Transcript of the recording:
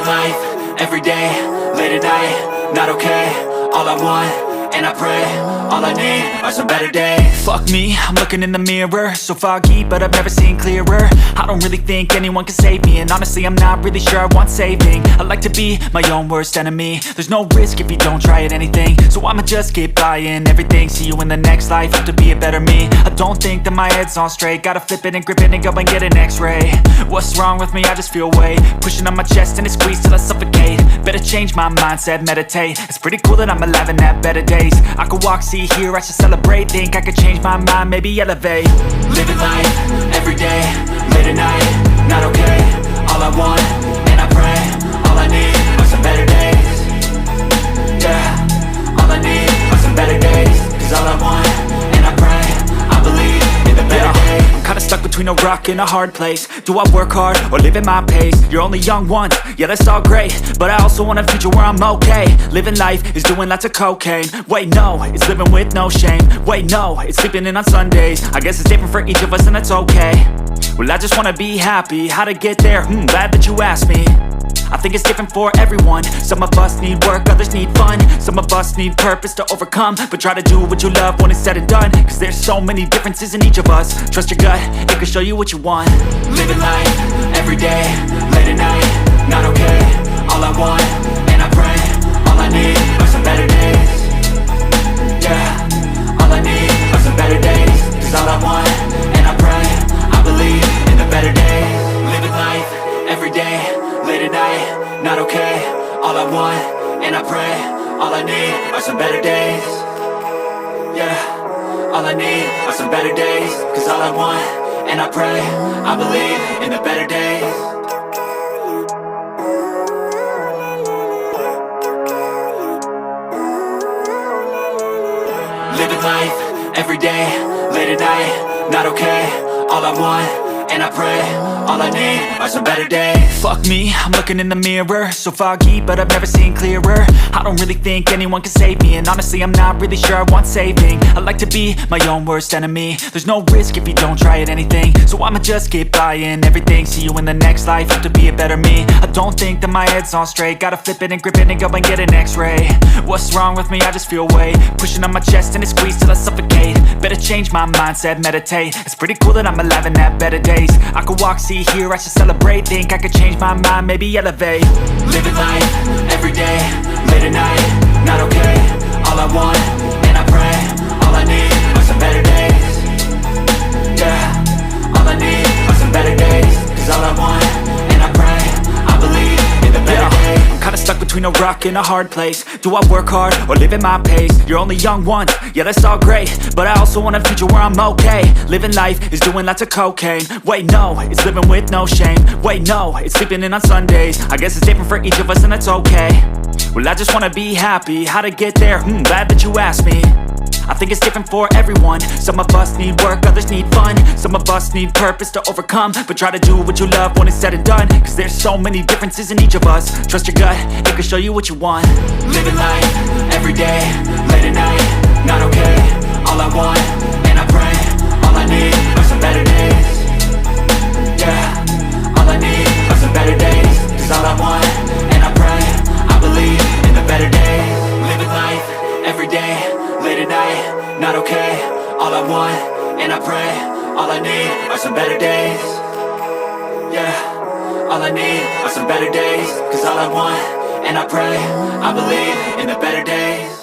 life, every day, late at night, not okay. All I want, and I pray, all I need are some better days. Fuck me, I'm looking in the mirror, so foggy, but I've never seen clearer. I don't really think anyone can save me, and honestly I'm not really sure I want saving. I like to be my own worst enemy. There's no risk if you don't try at anything, so I'ma just keep buying everything. See you in the next life, have to be a better me. I don't think that my head's on straight, gotta flip it and grip it and go and get an x-ray. What's wrong with me? I just feel weight pushing on my chest and it squeezes till I suffocate. Better change my mindset, meditate. It's pretty cool that I'm alive and have better days. I could walk, see, hear, I should celebrate. Think I could change my mind, maybe elevate. Living life, every day, late at night, not okay. All I want, and I pray, all I need are some better days. Yeah, all I need are some better days. Cause all I want, and I pray, I believe in the better days. I'm kinda stuck between a rock and a hard place. Do I work hard or live at my pace? You're only young once, yeah that's all great, but I also want a future where I'm okay. Living life is doing lots of cocaine. Wait no, it's living with no shame. Wait no, it's sleeping in on Sundays. I guess it's different for each of us and that's okay. Well I just wanna be happy, how to get there? Glad that you asked me. I think it's different for everyone. Some of us need work, others need fun. Some of us need purpose to overcome. But try to do what you love when it's said and done. Cause there's so many differences in each of us. Trust your gut, it can show you what you want. Living life, every day, late at night, not okay. All I want, and I pray, all I need are some better days. Yeah, all I need are some better days. Cause all I want, and I pray, I believe in the better days. Living life, every day, late at night, not okay. All I want, and I pray, all I need are some better days. Yeah, all I need are some better days. Cause all I want, and I pray, I believe in the better days. Living life, every day, late at night, not okay. All I want, and I pray, all I need are some better days. Fuck me, I'm looking in the mirror, so foggy, but I've never seen clearer. I don't really think anyone can save me, and honestly I'm not really sure I want saving. I like to be my own worst enemy. There's no risk if you don't try at anything, so I'ma just keep buying everything. See you in the next life, have to be a better me. I don't think that my head's on straight, gotta flip it and grip it and go and get an x-ray. What's wrong with me? I just feel weight pushing on my chest and it squeezes till I suffocate. Better change my mindset, meditate. It's pretty cool that I'm alive and have better days. I could walk, see, hear, I should celebrate. Think I could change my mind, maybe elevate. Living life, every day, late at night, not okay. All I want, and I pray, all I need are some better days. Yeah, all I need are some better days. Cause all I want, and I pray, I believe in the better days. I'm kinda stuck between a rock and a hard place. Do I work hard or live at my pace? You're only young once, yeah that's all great, but I also want a future where I'm okay. Living life is doing lots of cocaine. Wait no, it's living with no shame. Wait no, it's sleeping in on Sundays. I guess it's different for each of us and that's okay. Well I just wanna be happy, how to get there? Glad that you asked me. I think it's different for everyone. Some of us need work, others need fun. Some of us need purpose to overcome. But try to do what you love when it's said and done. Cause there's so many differences in each of us. Trust your gut, it can show you what you want. Living life, every day, late at night, not okay. All I want, and I pray, all I need are some better days. Yeah, all I need are some better days. Cause all I want, and I pray, I believe in the better days. Living life, every day, late at night, not okay. All I want, and I pray, all I need are some better days. Yeah, all I need are some better days. Cause all I want, and I pray, I believe in the better days.